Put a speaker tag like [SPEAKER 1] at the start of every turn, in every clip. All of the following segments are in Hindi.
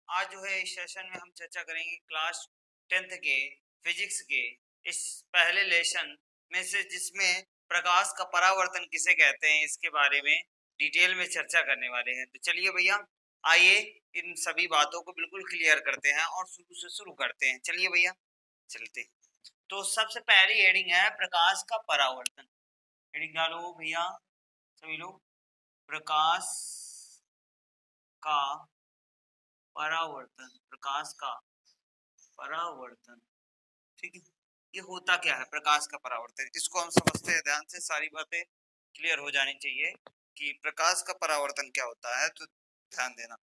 [SPEAKER 1] आज जो है इस सेशन में हम चर्चा करेंगे क्लास 10th के फिजिक्स के इस पहले लेसन में से, जिसमें प्रकाश का परावर्तन किसे कहते हैं इसके बारे में डिटेल में चर्चा करने वाले हैं। तो चलिए भैया, आइए इन सभी बातों को बिल्कुल क्लियर करते हैं और शुरू से शुरू करते हैं। चलिए भैया चलते हैं। तो सबसे पहली हेडिंग है प्रकाश का परावर्तन। हेडिंग डालो भैया सभी लोग, प्रकाश का परावर्तन। प्रकाश का परावर्तन, ठीक है। ये होता क्या है प्रकाश का परावर्तन, इसको हम समझते हैं ध्यान से। सारी बातें क्लियर हो जानी चाहिए कि प्रकाश का परावर्तन क्या होता है। तो ध्यान देना,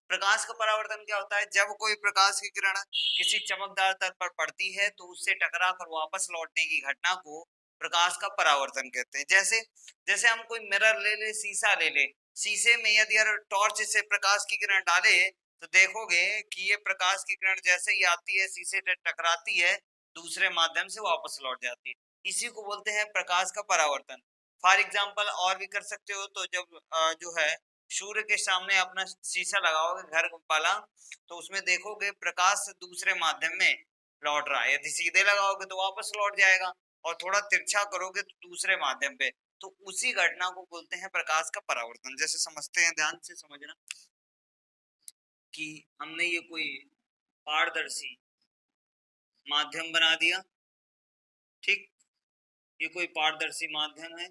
[SPEAKER 1] प्रकाश का परावर्तन क्या होता है। जब कोई प्रकाश की किरण किसी चमकदार तल पर पड़ती है तो उससे टकरा कर वापस लौटने की घटना को प्रकाश का परावर्तन कहते हैं। जैसे जैसे हम कोई मिरर ले ले, शीशा ले ले, शीशे में यदि टॉर्च से प्रकाश की किरण डाले तो देखोगे कि ये प्रकाश की किरण जैसे ही आती है शीशे से टकराती है, दूसरे माध्यम से वापस लौट जाती है। इसी को बोलते हैं प्रकाश का परावर्तन। फॉर एग्जाम्पल और भी कर सकते हो, तो जब जो है सूर्य के सामने अपना शीशा लगाओगे घर वाला, तो उसमें देखोगे प्रकाश दूसरे माध्यम में लौट रहा है। यदि सीधे लगाओगे तो वापस लौट जाएगा, और थोड़ा तिरछा करोगे तो दूसरे माध्यम पे। तो उसी घटना को बोलते हैं प्रकाश का परावर्तन। जैसे समझते हैं, ध्यान से समझना कि हमने ये कोई पारदर्शी माध्यम बना दिया, ठीक। ये कोई पारदर्शी माध्यम है।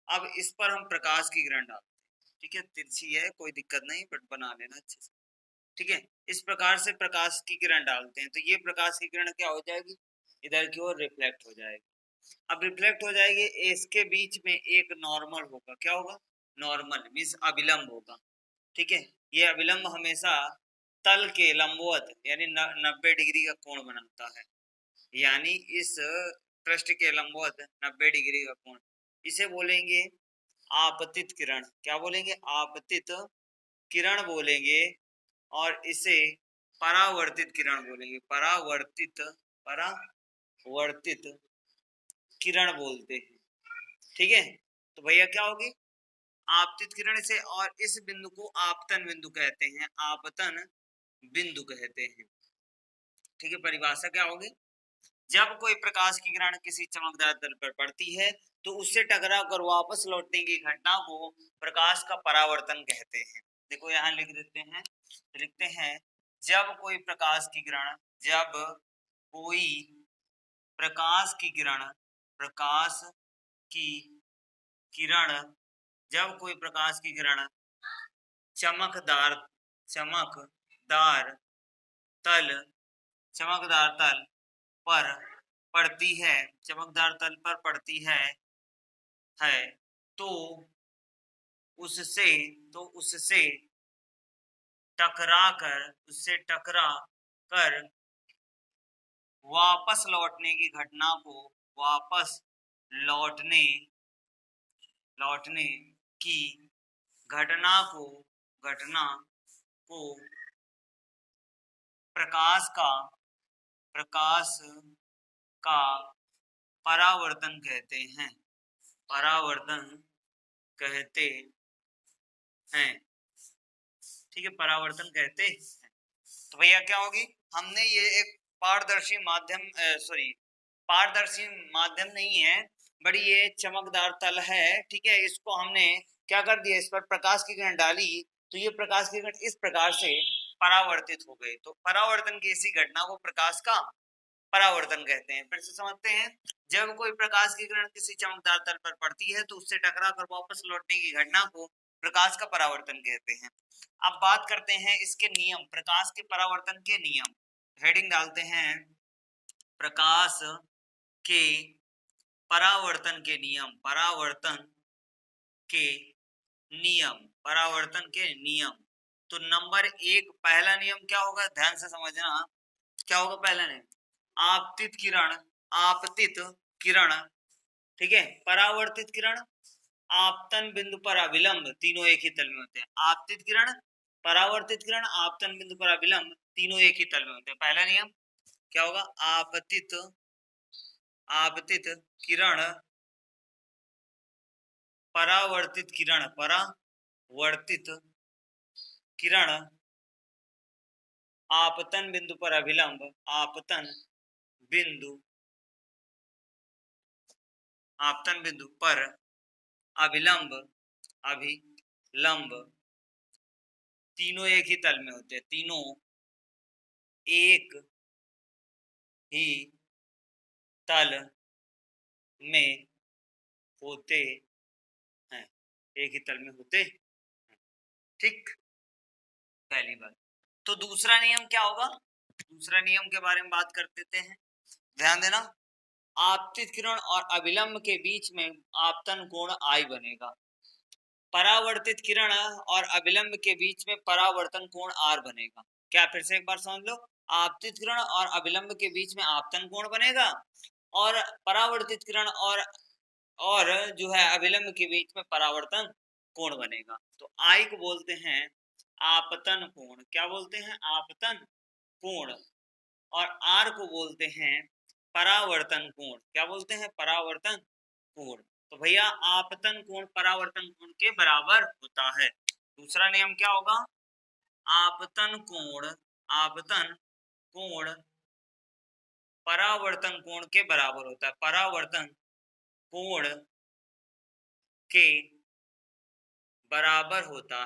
[SPEAKER 1] अब इस पर हम प्रकाश की किरण डालते हैं, ठीक है। तिरछी है, कोई दिक्कत नहीं, बट बना लेना अच्छे से, ठीक है। इस प्रकार से प्रकाश की किरण डालते हैं तो ये प्रकाश की किरण क्या हो जाएगी, इधर की ओर रिफ्लेक्ट हो जाएगी। अब रिफ्लेक्ट हो जाएगी, इसके बीच में एक नॉर्मल होगा। क्या होगा, नॉर्मल मीन्स अभिलंब होगा, ठीक है। ये अभिलंब हमेशा तल के लंबवत यानी 90 डिग्री का कोण बनाता है, यानी इस पृष्ठ के लंबवत 90 डिग्री का कोण, इसे बोलेंगे आपतित किरण। क्या बोलेंगे, आपतित किरण बोलेंगे। और इसे परावर्तित किरण बोलेंगे। परावर्तित किरण बोलते हैं, ठीक है। तो भैया क्या होगी, आपतित किरण से। और इस बिंदु को आपतन बिंदु कहते हैं, आपतन बिंदु कहते हैं, ठीक है। परिभाषा क्या होगी, जब कोई प्रकाश की किरण किसी चमकदार तल पर पड़ती है तो उससे टकरा कर वापस लौटने की घटना को प्रकाश का परावर्तन कहते हैं। देखो यहाँ लिख देते हैं, लिखते हैं जब कोई प्रकाश की किरण, जब कोई प्रकाश की किरण, प्रकाश की किरण, जब कोई प्रकाश की किरण चमकदार चमकदार तल चमकदार तल पर पड़ती है, चमकदार तल पर पड़ती है तो उससे टकरा कर वापस लौटने की घटना को, वापस लौटने लौटने की घटना को प्रकाश का परावर्तन कहते हैं, परावर्तन कहते हैं, ठीक है। परावर्तन कहते हैं। तो भैया क्या होगी, हमने ये एक पारदर्शी माध्यम, पारदर्शी माध्यम नहीं है, बड़ी ये चमकदार तल है, ठीक है। इसको हमने क्या कर दिया, इस पर प्रकाश की किरण डाली तो ये प्रकाश की किरण इस प्रकार से परावर्तित हो गई। तो परावर्तन की इसी घटना को प्रकाश का परावर्तन कहते हैं। फिर से समझते हैं, जब कोई प्रकाश की किरण किसी चमकदार तल पर पड़ती है तो उससे टकरा कर वापस लौटने की घटना को प्रकाश का परावर्तन कहते हैं। अब बात करते हैं इसके नियम, प्रकाश के परावर्तन के नियम। हेडिंग डालते हैं प्रकाश के परावर्तन के नियम, परावर्तन के नियम। तो नंबर 1 पहला नियम क्या होगा, ध्यान से समझना। क्या होगा पहला नियम, आपतित किरण, ठीक है। परावर्तित किरण, आपतन बिंदु पर अभिलंब, तीनों एक ही तल में होते हैं। आपतित किरण, परावर्तित किरण, आपतन बिंदु पर अभिलंब, तीनों एक ही तल में होते हैं। पहला नियम क्या होगा, आपतित किरण, परावर्तित किरण आपतन बिंदु पर अभिलंब, आपतन बिंदु पर अभिलंब, तीनों एक ही तल में होते हैं, तीनों एक ही तल में होते हैं, एक ही तल में होते हैं, ठीक, पहली बात। तो दूसरा नियम क्या होगा, दूसरा नियम के बारे में बात कर देते हैं, ध्यान देना। आपतित किरण और अभिलंब के बीच में आपतन कोण I बनेगा, परावर्तित किरण और अभिलंब के बीच में परावर्तन कोण R बनेगा। क्या, फिर से एक बार समझ लो, आपतित किरण और अभिलंब के बीच में आपतन कोण बनेगा और परावर्तित किरण और जो है अभिलंब के बीच में परावर्तन कोण बनेगा। तो I को बोलते हैं आपतन कोण, क्या बोलते हैं, आपतन कोण, और R को बोलते हैं परावर्तन कोण, क्या बोलते हैं, परावर्तन कोण। तो भैया आपतन कोण परावर्तन कोण के बराबर होता है। दूसरा नियम क्या होगा, आपतन कोण परावर्तन कोण के बराबर होता है, परावर्तन कोण के बराबर होता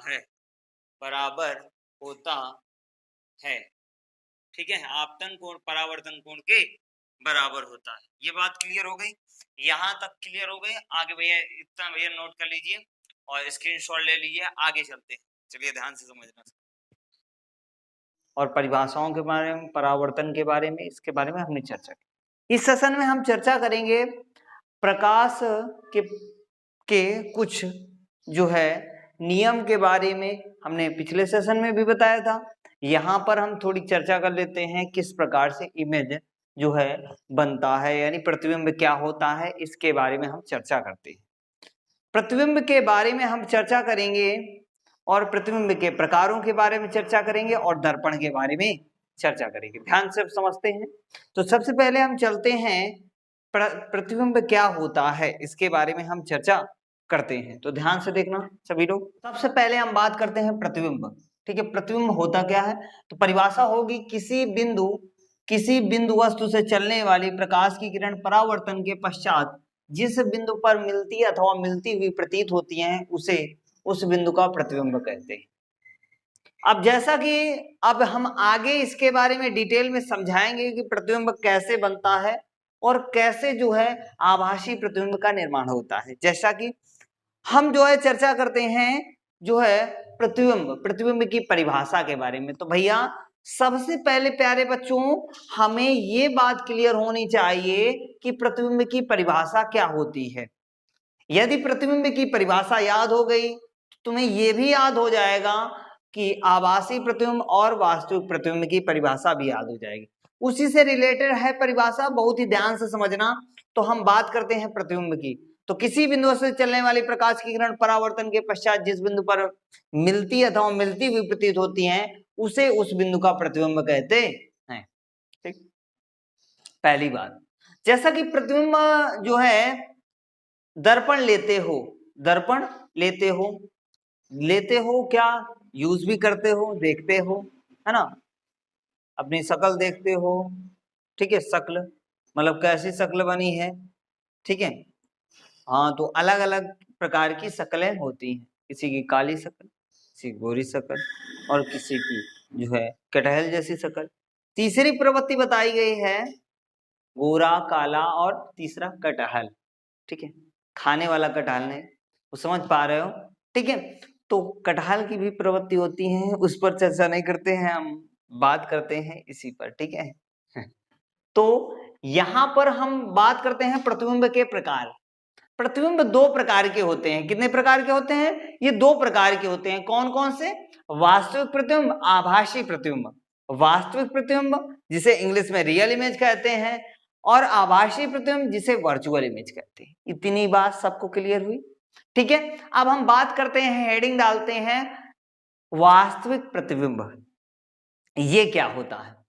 [SPEAKER 1] है, ठीक है, आपतन कोण परावर्तन कोण के बराबर होता है। ये बात क्लियर हो गई, यहां तक क्लियर हो गई। आगे भैया इतना भैया नोट कर लीजिए और स्क्रीनशॉट ले लीजिए, आगे चलते हैं, चलिए ध्यान से समझना। और परिभाषाओं के बारे में, परावर्तन के बारे में, इसके बारे में हमने चर्चा की। इस सेशन में हम चर्चा करेंगे प्रकाश के कुछ जो है नियम के बारे में, हमने पिछले सेशन में भी बताया था। यहाँ पर हम थोड़ी चर्चा कर लेते हैं किस प्रकार से इमेज जो है बनता है, यानी प्रतिबिंब क्या होता है, इसके बारे में हम चर्चा करते हैं। प्रतिबिंब के बारे में हम चर्चा करेंगे और प्रतिबिंब के प्रकारों के बारे में चर्चा करेंगे और दर्पण के बारे में चर्चा करेंगे। ध्यान से समझते हैं। तो सबसे पहले हम चलते हैं प्रतिबिंब क्या होता है, इसके बारे में हम चर्चा करते हैं। तो ध्यान से देखना सभी लोग। सबसे पहले हम बात करते हैं प्रतिबिंब, ठीक है। प्रतिबिंब होता क्या है, तो परिभाषा होगी किसी बिंदु वस्तु से चलने वाली प्रकाश की किरण परावर्तन के पश्चात जिस बिंदु पर मिलती अथवा मिलती हुई प्रतीत होती है उसे उस बिंदु का प्रतिबिंब कहते हैं। अब जैसा कि अब हम आगे इसके बारे में डिटेल में समझाएंगे कि प्रतिबिंब कैसे बनता है और कैसे जो है आभासी प्रतिबिंब का निर्माण होता है। जैसा कि हम जो है चर्चा करते हैं जो है प्रतिबिंब की परिभाषा के बारे में। तो भैया सबसे पहले प्यारे बच्चों हमें ये बात क्लियर होनी चाहिए कि प्रतिबिंब की परिभाषा क्या होती है। यदि प्रतिबिंब की परिभाषा याद हो गई तो तुम्हें यह भी याद हो जाएगा कि आभासी प्रतिबिंब और वास्तविक प्रतिबिंब की परिभाषा भी याद हो जाएगी। उसी से रिलेटेड है परिभाषा, बहुत ही ध्यान से समझना। तो हम बात करते हैं प्रतिबिंब की। तो किसी बिंदु से चलने वाली प्रकाश की किरण परावर्तन के पश्चात जिस बिंदु पर मिलती अथवा मिलती हुई प्रतीत होती है उसे उस बिंदु का प्रतिबिंब कहते हैं, ठीक। पहली बात, जैसा कि प्रतिबिंब जो है दर्पण लेते हो क्या, यूज भी करते हो, देखते हो, है ना, अपनी शक्ल देखते हो, ठीक है। शक्ल मतलब कैसी शक्ल बनी है, ठीक है। हाँ, तो अलग अलग प्रकार की शक्लें होती हैं, किसी की काली शक्ल, किसी की गोरी शक्ल और किसी की जो है कटहल जैसी शक्ल। तीसरी प्रवृत्ति बताई गई है गोरा, काला और तीसरा कटहल, ठीक है। खाने वाला कटहल नहीं, वो समझ पा रहे हो, ठीक है। तो कटहल की भी प्रवृत्ति होती है, उस पर चर्चा नहीं करते हैं, हम बात करते हैं इसी पर, ठीक है। तो यहां पर हम बात करते हैं प्रतिबिंब के प्रकार। प्रतिबिंब दो प्रकार के होते हैं। कितने प्रकार के होते हैं, ये दो प्रकार के होते हैं। कौन कौन से, वास्तविक प्रतिबिंब, आभासी प्रतिबिंब। वास्तविक प्रतिबिंब जिसे इंग्लिश में रियल इमेज कहते हैं और आभासी प्रतिबिंब जिसे वर्चुअल इमेज कहते हैं। इतनी बात सबको क्लियर हुई, ठीक है। अब हम बात करते हैं, हेडिंग डालते हैं वास्तविक प्रतिबिंब, ये क्या होता है।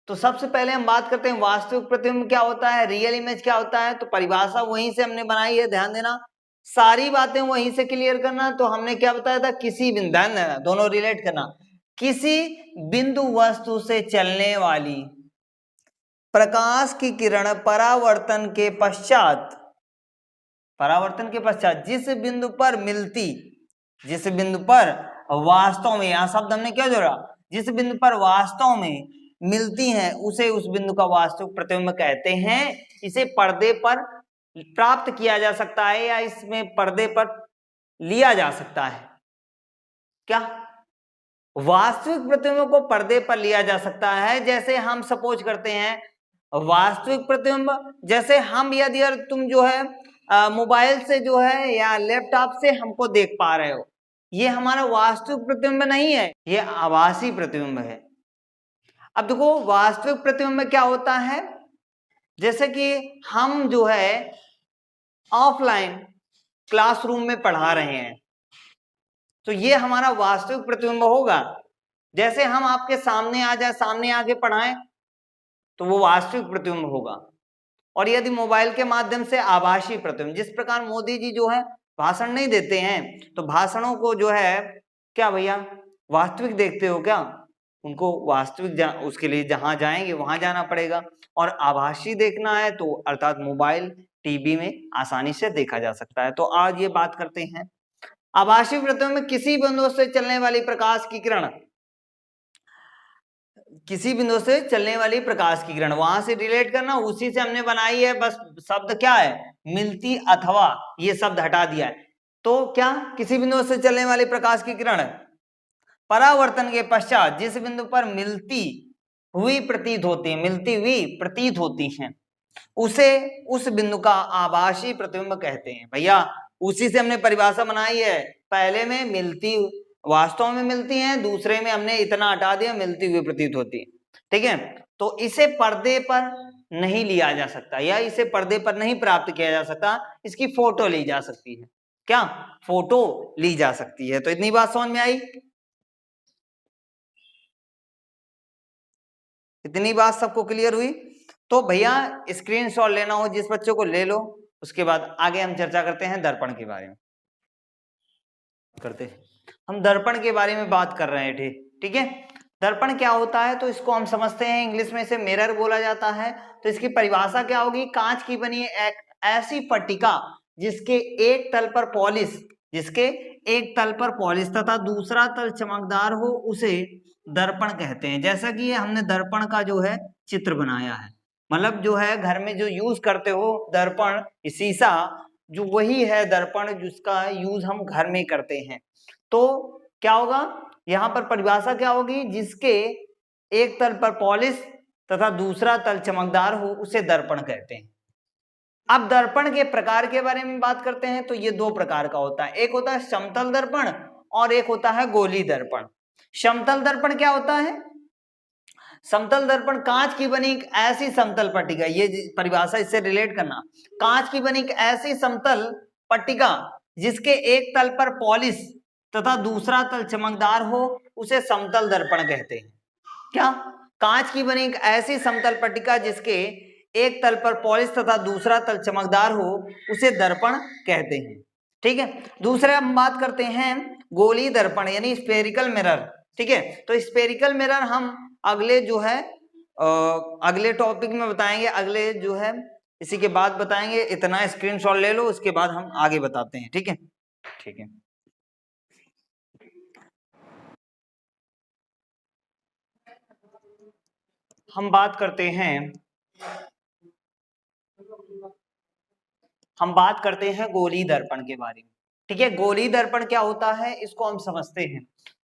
[SPEAKER 1] तो सबसे पहले हम बात करते हैं वास्तविक प्रतिबिंब क्या होता है, रियल इमेज क्या होता है। तो परिभाषा वहीं से हमने बनाई है, ध्यान देना, सारी बातें वहीं से क्लियर करना। तो हमने क्या बताया था, किसी बिंदु, दोनों रिलेट करना, किसी बिंदु वस्तु से चलने वाली प्रकाश की किरण परावर्तन के पश्चात जिस बिंदु पर मिलती, जिस बिंदु पर वास्तव में, यहां शब्द हमने क्या जोड़ा, जिस बिंदु पर वास्तव में मिलती हैं उसे उस बिंदु का वास्तविक प्रतिबिंब कहते हैं। इसे पर्दे पर प्राप्त किया जा सकता है या इसमें पर्दे पर लिया जा सकता है। क्या वास्तविक प्रतिबिंब को पर्दे पर लिया जा सकता है? जैसे हम सपोज करते हैं वास्तविक प्रतिबिंब, जैसे हम यदि तुम जो है मोबाइल से जो है या लैपटॉप से हमको देख पा रहे हो, ये हमारा वास्तविक प्रतिबिंब नहीं है, ये आभासी प्रतिबिंब है। अब देखो वास्तविक प्रतिबिंब क्या होता है, जैसे कि हम जो है ऑफलाइन क्लासरूम में पढ़ा रहे हैं तो ये हमारा वास्तविक प्रतिबिंब होगा। जैसे हम आपके सामने आ जाए, सामने आके पढ़ाएं तो वो वास्तविक प्रतिबिंब होगा। और यदि मोबाइल के माध्यम से आभासी प्रतिबिंब, जिस प्रकार मोदी जी जो है भाषण नहीं देते हैं तो भाषणों को जो है क्या भैया वास्तविक देखते हो क्या, उनको वास्तविक उसके लिए जहां जाएंगे वहां जाना पड़ेगा। और आभासी देखना है तो अर्थात मोबाइल टीवी में आसानी से देखा जा सकता है। तो आज ये बात करते हैं आभासी प्रतिबिंब में किसी बिंदु से चलने वाली प्रकाश की किरण, किसी बिंदु से चलने वाली प्रकाश की किरण, वहां से रिलेट करना, उसी से हमने बनाई है। बस शब्द क्या है, मिलती अथवा, ये शब्द हटा दिया है। तो क्या किसी बिंदु से चलने वाली प्रकाश की किरण परावर्तन के पश्चात जिस बिंदु पर मिलती हुई प्रतीत होती है, मिलती हुई प्रतीत होती हैं, उसे उस बिंदु का आभासी प्रतिबिंब कहते हैं। भैया उसी से हमने परिभाषा बनाई है, पहले में मिलती, वास्तव में मिलती हैं, दूसरे में हमने इतना हटा दिया मिलती हुई प्रतीत होती है। ठीक है, तो इसे पर्दे पर नहीं लिया जा सकता या इसे पर्दे पर नहीं प्राप्त किया जा सकता, इसकी फोटो ली जा सकती है। क्या फोटो ली जा सकती है। तो इतनी बात समझ में आई, इतनी बात सबको क्लियर हुई। तो भैया स्क्रीनशॉट लेना हो जिस बच्चों को ले लो, उसके बाद आगे हम चर्चा करते हैं दर्पण के बारे में। हम दर्पण के बारे में बात कर रहे हैं। ठीक है, दर्पण क्या होता है तो इसको हम समझते हैं, इंग्लिश में इसे मिरर बोला जाता है। तो इसकी परिभाषा क्या होगी, कांच की बनी एक ऐसी पट्टिका जिसके एक तल पर पॉलिश, जिसके एक तल पर पॉलिश तथा दूसरा तल चमकदार हो उसे दर्पण कहते हैं। जैसा कि हमने दर्पण का जो है चित्र बनाया है, मतलब जो है घर में जो यूज करते हो दर्पण, शीशा, जो वही है दर्पण जिसका यूज हम घर में करते हैं। तो क्या होगा, यहां पर परिभाषा क्या होगी, जिसके एक तल पर पॉलिश तथा दूसरा तल चमकदार हो उसे दर्पण कहते हैं। अब दर्पण के प्रकार के बारे में बात करते हैं तो ये दो प्रकार का होता है, एक होता है समतल दर्पण और एक होता है गोली दर्पण। समतल दर्पण क्या होता है, समतल दर्पण कांच की बनी एक ऐसी समतल पट्टिका, ये परिभाषा इससे रिलेट करना, कांच की बनी एक ऐसी समतल पट्टिका जिसके एक तल पर पॉलिश तथा दूसरा तल चमकदार हो उसे समतल दर्पण कहते हैं। क्या, कांच की बनी एक ऐसी समतल पट्टिका जिसके एक तल पर पॉलिश तथा दूसरा तल चमकदार हो उसे दर्पण कहते हैं। ठीक है, दूसरे हम बात करते हैं गोली दर्पण यानी स्फेरिकल मिरर। ठीक है, तो स्फेरिकल मिरर हम अगले जो है अगले टॉपिक में बताएंगे, अगले जो है इसी के बाद बताएंगे। इतना स्क्रीनशॉट ले लो, उसके बाद हम आगे बताते हैं। ठीक है, ठीक है। हम बात करते हैं गोली दर्पण के बारे में। ठीक है, गोली दर्पण क्या होता है इसको हम समझते हैं।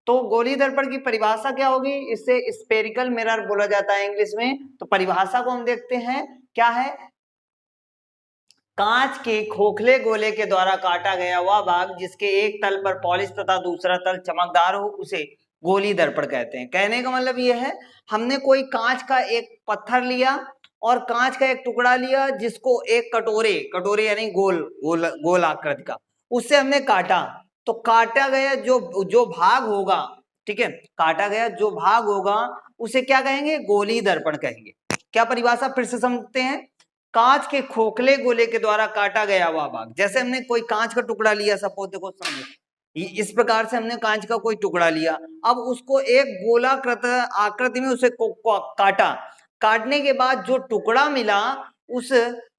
[SPEAKER 1] तो गोली दर्पण की परिभाषा क्या होगी, इससे स्फेरिकल मिरर बोला जाता है इंग्लिश में। तो परिभाषा को हम देखते हैं, क्या है, कांच के खोखले गोले के द्वारा काटा गया वह भाग जिसके एक तल पर पॉलिश तथा दूसरा तल चमकदार हो उसे गोली दर्पण कहते हैं। कहने का मतलब यह है, हमने कोई कांच का एक पत्थर लिया और कांच का एक टुकड़ा लिया जिसको एक कटोरे यानी गोल आकृति का, उससे हमने काटा, तो काटा गया जो भाग होगा, ठीक है, काटा गया जो भाग होगा उसे क्या कहेंगे, गोली दर्पण कहेंगे। क्या परिभाषा फिर से समझते हैं, कांच के खोखले गोले के द्वारा काटा गया हुआ भाग, जैसे हमने कोई कांच का टुकड़ा लिया, सपोज देखो समझो इस प्रकार से हमने कांच का कोई टुकड़ा लिया, अब उसको एक गोलाकृत आकृति में उसे काटा, काटने के बाद जो टुकड़ा मिला उस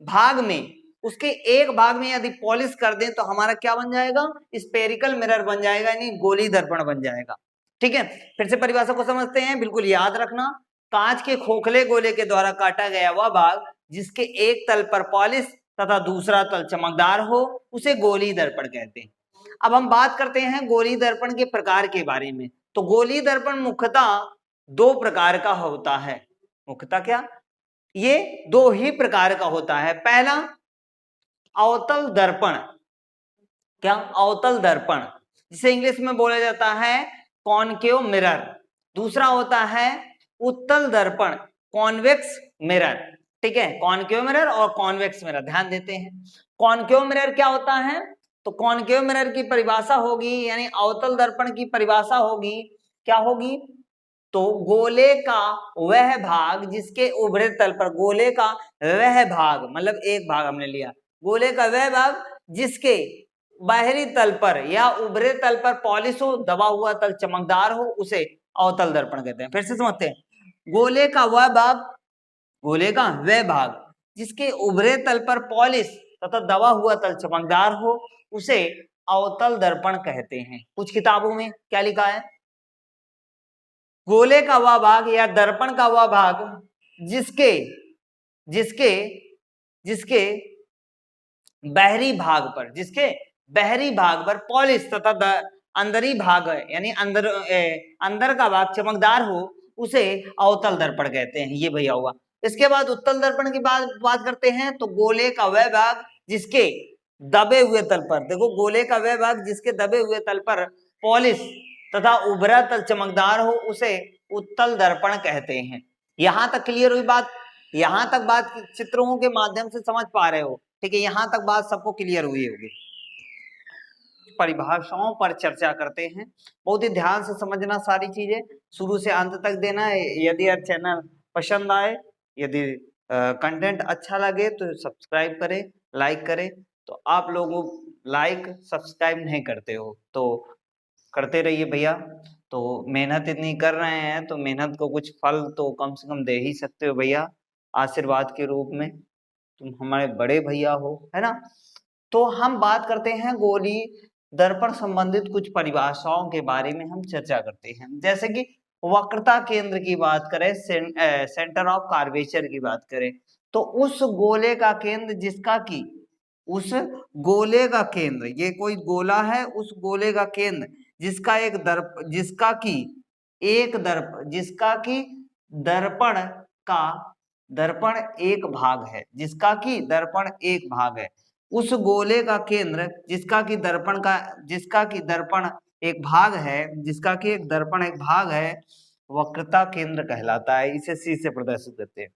[SPEAKER 1] भाग में, उसके एक भाग में यदि पॉलिश कर दें तो हमारा क्या बन जाएगा, स्फेरिकल मिरर बन जाएगा, यानी गोली दर्पण बन जाएगा। ठीक है, फिर से परिभाषा को समझते हैं, बिल्कुल याद रखना, कांच के खोखले गोले के द्वारा काटा गया वह भाग जिसके एक तल पर पॉलिश तथा दूसरा तल चमकदार हो उसे गोली दर्पण कहते हैं। अब हम बात करते हैं गोली दर्पण के प्रकार के बारे में। तो गोली दर्पण मुख्यतः दो प्रकार का होता है। मुख्यतः क्या, ये दो ही प्रकार का होता है। पहला अवतल दर्पण, क्या, अवतल दर्पण, जिसे इंग्लिश में बोला जाता है कॉनकेव मिरर। दूसरा होता है उत्तल दर्पण, कॉन्वेक्स मिरर। ठीक है, कॉनकेव मिरर और कॉन्वेक्स मिरर, ध्यान देते हैं। कॉनकेव मिरर क्या होता है, तो कॉनकेव मिरर की परिभाषा होगी, यानी अवतल दर्पण की परिभाषा होगी, क्या होगी, तो गोले का वह भाग जिसके उभरे तल पर, गोले का वह भाग मतलब एक भाग हमने लिया, गोले का वह भाग जिसके बाहरी तल पर या उभरे तल पर पॉलिश हो, दबा हुआ तल चमकदार हो, उसे अवतल दर्पण कहते हैं। फिर से समझते हैं, गोले का वह भाग, गोले का वह भाग जिसके उभरे तल पर पॉलिश तथा दबा हुआ तल चमकदार हो उसे अवतल दर्पण कहते हैं। कुछ किताबों में क्या लिखा है, गोले का वह भाग या दर्पण का वह भाग जिसके जिसके जिसके बाहरी भाग पर, जिसके बाहरी भाग पर पॉलिश तथा अंदरी भाग है, यानी अंदर का भाग चमकदार हो उसे अवतल दर्पण कहते हैं। ये भैया हुआ। इसके बाद उत्तल दर्पण की बात करते हैं, तो गोले का वह भाग जिसके दबे हुए तल पर, देखो गोले का वह भाग जिसके दबे हुए तल पर पॉलिश तथा उभरा तल चमकदार हो उसे उत्तल दर्पण कहते हैं। यहां तक क्लियर हुई बात, यहां तक बात चित्रों के माध्यम से समझ पा रहे हो, ठीक है, यहां तक बात सबको क्लियर हुई होगी। परिभाषाओं पर चर्चा करते हैं, बहुत ही ध्यान से समझना, सारी चीजें शुरू से अंत तक देना है। यदि चैनल पसंद आए, यदि कंटेंट अच्छा लगे तो सब्सक्राइब करें, लाइक करें। तो आप लोगों लाइक सब्सक्राइब नहीं करते हो तो करते रहिए भैया। तो मेहनत इतनी कर रहे हैं तो मेहनत को कुछ फल तो कम से कम दे ही सकते हो भैया, आशीर्वाद के रूप में। तुम हमारे बड़े भैया हो, है ना। तो हम बात करते हैं गोली दर्पण संबंधित कुछ परिभाषाओं के बारे में हम चर्चा करते हैं। जैसे कि वक्रता केंद्र की बात करें, सेंटर ऑफ कर्वेचर की बात करें, तो उस गोले का केंद्र जिसका की, उस गोले का केंद्र, ये कोई गोला है, उस गोले का केंद्र जिसका एक जिसका की दर्पण का दर्पण एक भाग है, जिसका की दर्पण एक भाग है, उस गोले का केंद्र जिसका की दर्पण एक भाग है, जिसका की एक दर्पण एक भाग है, वक्रता केंद्र कहलाता है। इसे सी से प्रदर्शित करते हैं।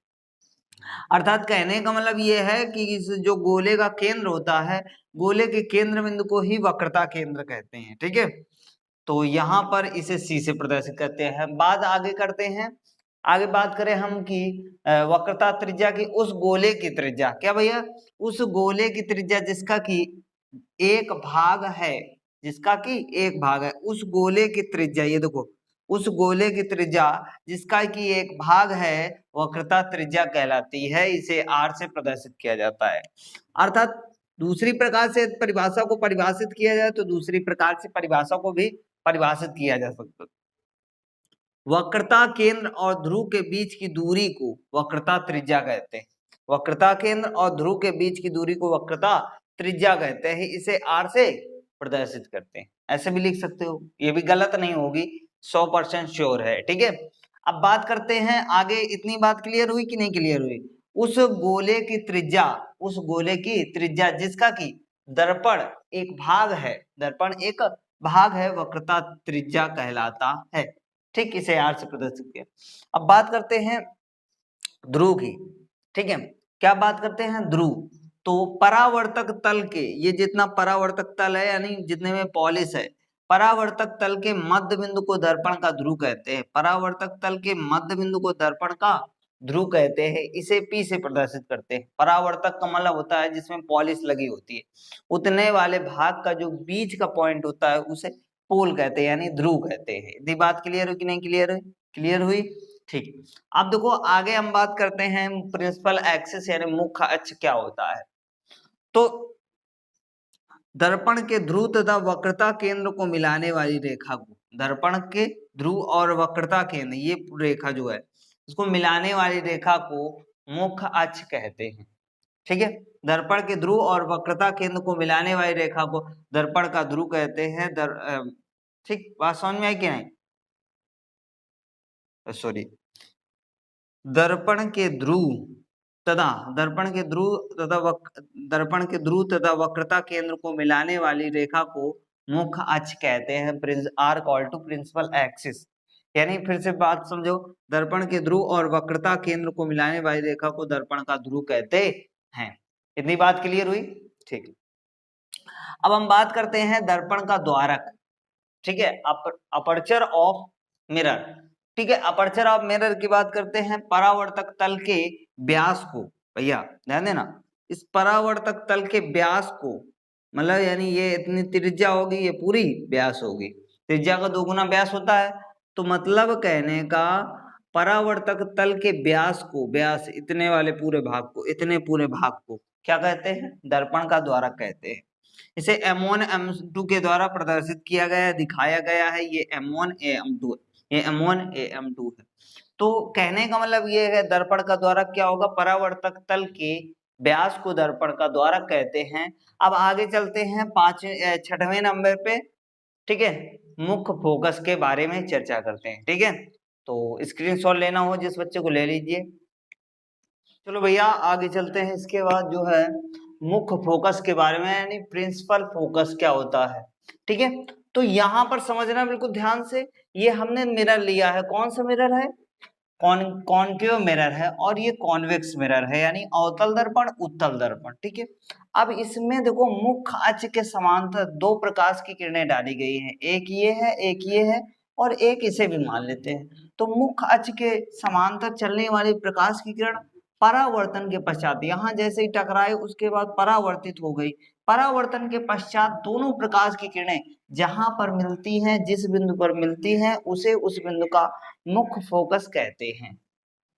[SPEAKER 1] अर्थात कहने का मतलब ये है कि इस जो गोले का केंद्र होता है, गोले के केंद्र बिंदु को ही वक्रता केंद्र कहते हैं। ठीक है, तो यहाँ पर इसे सी से प्रदर्शित करते हैं। बात आगे करते हैं, आगे बात करें हम कि वक्रता त्रिज्या की, उस गोले की त्रिज्या, क्या भैया, उस गोले की त्रिज्या जिसका की एक भाग है, जिसका की एक भाग है, उस गोले की त्रिज्या, ये देखो, उस गोले की त्रिज्या जिसका की एक भाग है वक्रता त्रिज्या कहलाती है। इसे आर से प्रदर्शित किया जाता है। अर्थात दूसरी प्रकार से परिभाषा को परिभाषित किया जाए तो दूसरी प्रकार से परिभाषा को भी परिभाषित किया जा सकता है। वक्रता केंद्र और ध्रुव के बीच की दूरी को वक्रता त्रिज्या कहते हैं। वक्रता केंद्र और ध्रुव के बीच की दूरी को वक्रता त्रिज्या कहते हैं। इसे आर से प्रदर्शित करते हैं। ऐसे भी लिख सकते हो, ये भी गलत नहीं होगी, 100% श्योर है। ठीक है, अब बात करते हैं आगे। इतनी बात क्लियर हुई कि नहीं क्लियर हुई? उस गोले की त्रिज्या, उस गोले की त्रिज्या जिसका की दर्पण एक भाग है, दर्पण एक भाग है, वक्रता त्रिज्या कहलाता है। ठीक, इसे आर से प्रदर्शित किया। अब बात करते हैं ध्रुव की। ठीक है, क्या बात करते हैं? ध्रुव। तो परावर्तक तल के, ये जितना परावर्तक तल है यानी जितने में पॉलिश है, परावर्तक तल के मध्य बिंदु को दर्पण का ध्रुव कहते हैं। परावर्तक तल के मध्य बिंदु को दर्पण का ध्रुव कहते हैं, इसे P से प्रदर्शित करते हैं। परावर्तक का मतलब होता है जिसमें पॉलिश लगी होती है, उतने वाले भाग का जो बीच का पॉइंट होता है उसे पोल कहते हैं, यानी ध्रुव कहते हैं। यदि बात क्लियर हुई कि नहीं क्लियर हुई? क्लियर हुई, ठीक। अब देखो आगे हम बात करते हैं प्रिंसिपल एक्सिस यानी मुख्य अक्ष क्या होता है। तो दर्पण के ध्रुव तथा वक्रता केंद्र को मिलाने वाली रेखा को, दर्पण के ध्रुव और वक्रता केंद्र, ये रेखा जो है इसको मिलाने वाली रेखा को मुख्य अक्ष कहते हैं। ठीक है, दर्पण के ध्रुव और वक्रता केंद्र को मिलाने वाली रेखा को दर्पण का ध्रुव कहते हैं। ठीक, बात समझ में आई कि नहीं? सॉरी, दर्पण के ध्रुव तथा दर्पण के ध्रुव तथा वक्रता केंद्र को मिलाने वाली रेखा को मुख्य अक्ष कहते हैं। Are called to principal axis, यानी फिर से बात समझो, दर्पण के ध्रुव और वक्रता केंद्र को मिलाने वाली रेखा को दर्पण का ध्रुव कहते हैं। इतनी बात क्लियर हुई, ठीक। अब हम बात करते हैं दर्पण का द्वारक, ठीक है, अपर्चर ऑफ मिरर। ठीक है, अपर्चर ऑफ मिरर की बात करते हैं। परावर्तक तल के व्यास को, भैया ध्यान देना, इस परावर्तक तल के व्यास को, मतलब यानी ये इतनी त्रिज्या होगी, ये पूरी व्यास होगी, त्रिज्या का दोगुना व्यास होता है, तो मतलब कहने का परावर्तक तल के व्यास को, व्यास इतने वाले पूरे भाग को, इतने पूरे भाग को क्या कहते हैं? दर्पण का द्वारक कहते हैं। इसे M1 M2 के द्वारा प्रदर्शित किया गया, दिखाया गया है। ये M1 AM2, ये M1 AM2 है। तो कहने का मतलब ये है, दर्पण का द्वारक क्या होगा? परावर्तक तल के व्यास को दर्पण का द्वारक कहते हैं। अब आगे चलते हैं 6वें नंबर पे, ठीक है, मुख्य फोकस के बारे में चर्चा करते हैं। ठीक है, तो स्क्रीनशॉट लेना हो जिस बच्चे को ले लीजिए। चलो भैया आगे चलते हैं। इसके बाद जो है मुख्य फोकस के बारे में, यानी प्रिंसिपल फोकस क्या होता है। ठीक है, तो यहाँ पर समझना बिल्कुल ध्यान से, ये हमने मिरर लिया है, कौन सा मिरर है? कॉनकेव मिरर है, और ये कॉन्वेक्स मिरर है, यानी अवतल दर्पण उत्तल दर्पण। ठीक है, अब इसमें देखो मुख्य अक्ष के समांतर दो प्रकाश की किरणें डाली गई हैं, एक ये है, एक ये है, और एक इसे भी मान लेते हैं। तो मुख्य अक्ष के समांतर चलने वाली प्रकाश की किरण परावर्तन के पश्चात, यहाँ जैसे ही टकराए उसके बाद परावर्तित हो गई, परावर्तन के पश्चात दोनों प्रकाश की किरणें जहां पर मिलती हैं, जिस बिंदु पर मिलती हैं, उसे उस बिंदु का मुख्य फोकस कहते हैं।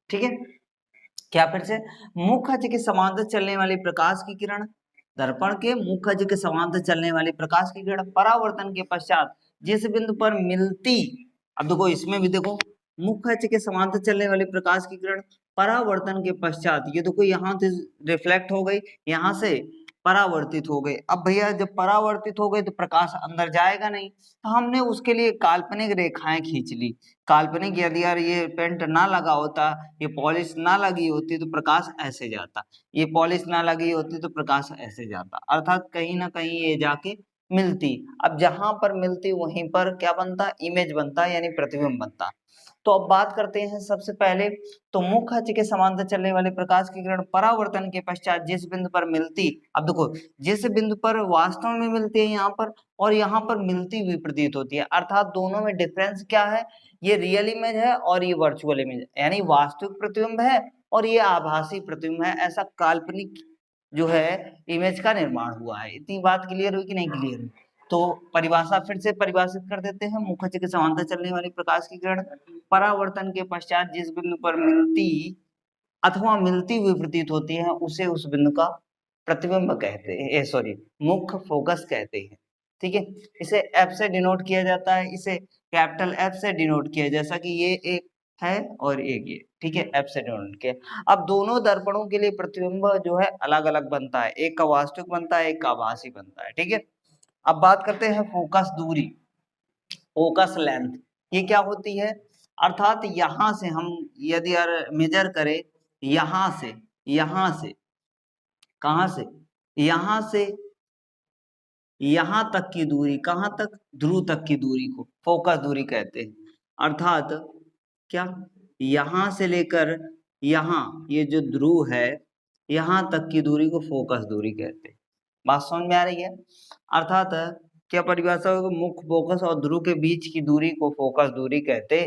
[SPEAKER 1] ठीक है, क्या फिर से? मुख्य अक्ष के समांतर चलने वाली प्रकाश की किरण, दर्पण के मुख्य अक्ष के समांतर चलने वाली प्रकाश की किरण परावर्तन के पश्चात जिस बिंदु पर मिलती, अब देखो इसमें भी देखो, मुख्य अक्ष के समांतर चलने वाली प्रकाश की किरण परावर्तन के पश्चात, ये देखो यहाँ से रिफ्लेक्ट हो गई, यहाँ से परावर्तित हो गए। अब भैया जब परावर्तित हो गए तो प्रकाश अंदर जाएगा नहीं, तो हमने उसके लिए काल्पनिक रेखाएं खींच ली। काल्पनिक, यदि यार ये पेंट ना लगा होता, ये पॉलिश ना लगी होती तो प्रकाश ऐसे जाता, ये पॉलिश ना लगी होती तो प्रकाश ऐसे जाता, अर्थात कहीं ना कहीं ये जाके मिलती। अब जहां पर मिलती वहीं पर क्या बनता? इमेज बनता, यानी प्रतिबिंब बनता। तो अब बात करते हैं सबसे पहले, तो मुख्य अक्ष के समांतर चलने वाले प्रकाश की किरण परावर्तन के पश्चात जिस बिंदु पर मिलती, अब देखो जिस बिंदु पर वास्तव में मिलती है यहाँ पर, और यहाँ पर मिलती हुई प्रतीत होती है, अर्थात दोनों में डिफरेंस क्या है? ये रियल इमेज है और ये वर्चुअल इमेज है, यानी वास्तविक प्रतिबिंब है और ये आभासी प्रतिबिंब है, ऐसा काल्पनिक जो है इमेज का निर्माण हुआ है। इतनी बात क्लियर हुई कि नहीं क्लियर हुई? तो परिभाषा फिर से परिभाषित कर देते हैं। मुख्य अक्ष के समांतर चलने वाली प्रकाश की किरण परावर्तन के पश्चात जिस बिंदु पर मिलती अथवा मिलती हुई प्रतीत होती है, उसे उस बिंदु का प्रतिबिंब कहते हैं, सॉरी मुख्य फोकस कहते हैं। ठीक है, इसे एफ से डिनोट किया जाता है, इसे कैपिटल एफ से डिनोट किया, जैसा कि ये एक है और एक ये, ठीक है, एफ से डिनोट किया। अब दोनों दर्पणों के लिए प्रतिबिंब जो है अलग अलग बनता है, एक का वास्तविक बनता है, एक का आभासी बनता है। ठीक है, अब बात करते हैं फोकस दूरी, फोकस लेंथ, ये क्या होती है? अर्थात यहां से हम यदि मेजर करें, यहां से कहां से, यहां से यहां तक की दूरी, कहां तक? ध्रुव तक की दूरी को फोकस दूरी कहते हैं। अर्थात क्या, यहां से लेकर यहां, ये जो ध्रुव है, यहां तक की दूरी को फोकस दूरी कहते हैं। बात समझ में आ रही है? अर्थात क्या परिभाषा होगी? मुख्य फोकस और ध्रुव के बीच की दूरी को फोकस दूरी कहते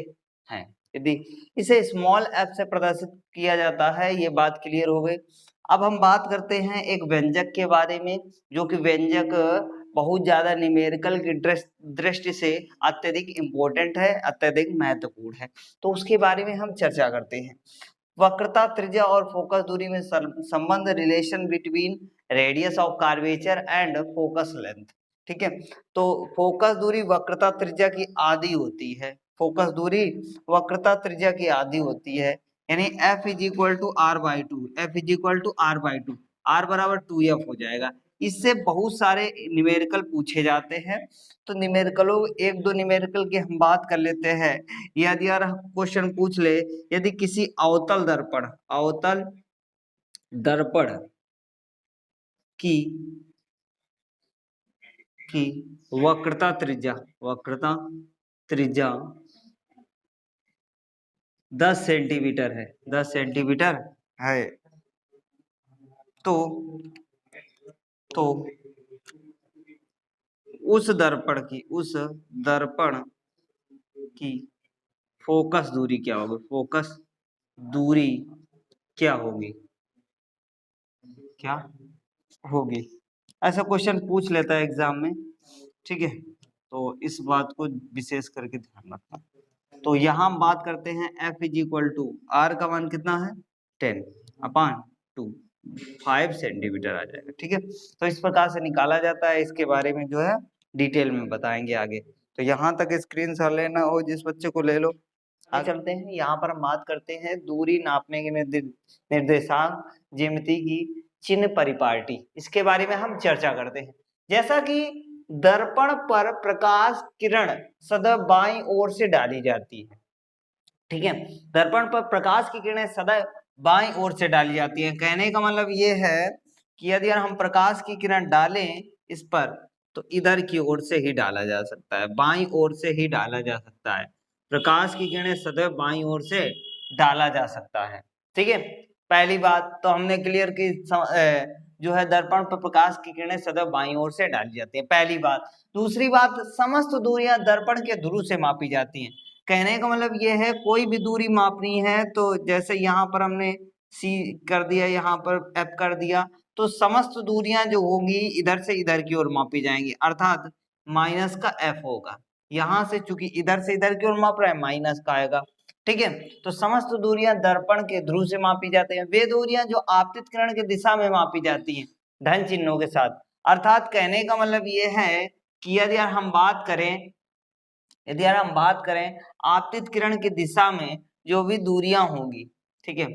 [SPEAKER 1] हैं। यदि इसे स्मॉल f से प्रदर्शित किया जाता है। ये बात क्लियर हो गई। अब हम बात करते हैं एक व्यंजक के बारे में, जो कि व्यंजक बहुत ज्यादा न्यूमेरिकल की दृष्टि से अत्यधिक इम्पोर्टेंट है, अत्यधिक महत्वपूर्ण है। तो उसके बारे में हम चर्चा करते हैं। वक्रता, त्रिज्या और फोकस दूरी में संबंध, relation between radius of curvature and focus length. ठीक है, तो फोकस दूरी वक्रता त्रिज्या की आधी होती है। फोकस दूरी वक्रता त्रिज्या की आधी होती है, यानी f is equal to r by two, F is equal to r by two, r बराबर 2f हो जाएगा। इससे बहुत सारे न्यूमेरिकल पूछे जाते हैं। तो न्यूमेरिकलों, एक दो न्यूमेरिकल की हम बात कर लेते हैं। यदि यार क्वेश्चन पूछ ले, यदि किसी अवतल दर्पण की वक्रता त्रिज्या 10 सेंटीमीटर है, 10 सेंटीमीटर है, तो उस दर्पण की फोकस दूरी क्या होगी? फोकस दूरी क्या होगी? ऐसा क्वेश्चन पूछ लेता है एग्जाम में। ठीक है, तो इस बात को विशेष करके ध्यान रखना। तो यहाँ हम बात करते हैं f is equal to, r का मान कितना है? 10/2, 5 सेंटीमीटर आ जाएगा। ठीक है, तो इस प्रकार से निकाला जाता है। इसके बारे में जो है डिटेल में बताएंगे आगे। तो यहाँ तक स्क्रीनशॉट लेना हो जिस बच्चे को ले लो। आगे चलते हैं। यहाँ पर हम बात करते हैं दूरी नापने के निर्देशांक ज्यामिति की चिन्ह परिपाटी। इसके बारे में हम चर्चा करते हैं। जैसा कि दर्पण पर प्रकाश किरण सदैव बाईं ओर से डाली जाती है। ठीक है, दर्पण पर प्रकाश की किरणें सदैव बाईं ओर से डाली जाती है। कहने का मतलब ये है कि यदि हम प्रकाश की किरण डालें इस पर, तो इधर की ओर से ही डाला जा सकता है, बाईं ओर से ही डाला जा सकता है। प्रकाश की किरणें सदैव बाईं ओर से डाला जा सकता है। ठीक है, पहली बात तो हमने क्लियर की, जो है दर्पण पर प्रकाश की किरणें सदैव बाईं ओर से डाली जाती है, पहली बात। दूसरी बात, समस्त दूरियां दर्पण के ध्रुव से मापी जाती हैं। कहने का मतलब ये है, कोई भी दूरी मापनी है तो जैसे यहाँ पर हमने c कर दिया, यहाँ पर f कर दिया, तो समस्त दूरियां जो होंगी इधर से इधर की ओर मापी जाएंगी, अर्थात माइनस का f होगा। यहाँ से चूंकि इधर से इधर की ओर माप रहा है, माइनस का आएगा। ठीक है, तो समस्त दूरियां दर्पण के ध्रुव से मापी जाती हैं। वे दूरियां जो आपतित किरण की दिशा में मापी जाती हैं धन चिन्हों के साथ। अर्थात कहने का मतलब ये है कि यदि हम बात करें आपतित किरण की दिशा में जो भी दूरियां होंगी, ठीक है,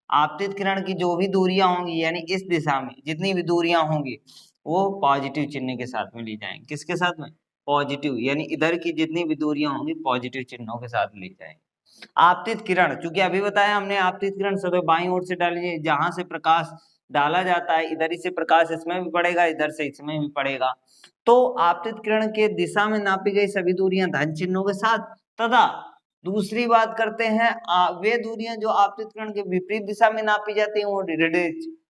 [SPEAKER 1] आपतित किरण की जो भी दूरियां होंगी, यानी इस दिशा में जितनी भी दूरियां होंगी वो पॉजिटिव चिन्ह के साथ में ली जाएंगी। किसके साथ में? पॉजिटिव, यानी इधर की जितनी भी दूरियां होंगी पॉजिटिव चिन्हों के साथ ली जाएंगी। आपतित किरण, चूंकि अभी बताया हमने, आपतित किरण सदैव बाईं ओर से डाली जाए, जहां से प्रकाश डाला जाता है इधर ही से प्रकाश इसमें भी पड़ेगा, इधर से इसमें भी पड़ेगा। तो आपतित किरण के दिशा में नापी गई सभी दूरियां धन चिन्हों के साथ, तथा दूसरी बात करते हैं वे दूरियां जो आपतित किरण के विपरीत दिशा में नापी जाती हैं वो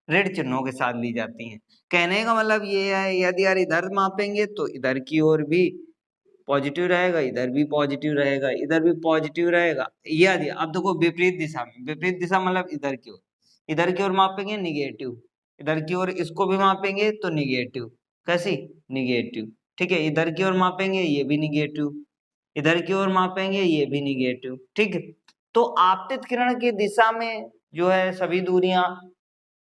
[SPEAKER 1] ऋण चिन्हों के साथ ली जाती हैं। कहने का मतलब ये है, यदि यार इधर मापेंगे तो इधर की ओर भी पॉजिटिव रहेगा, इधर भी पॉजिटिव रहेगा, इधर भी पॉजिटिव रहेगा। यदि अब देखो विपरीत दिशा में, विपरीत दिशा मतलब इधर की ओर मापेंगे निगेटिव, इधर की ओर इसको भी मापेंगे तो निगेटिव। कैसी? निगेटिव। ठीक है, इधर की ओर मापेंगे ये भी निगेटिव, इधर की ओर मापेंगे ये भी निगेटिव। ठीक है, तो आपतित किरण की दिशा में जो है सभी दूरियां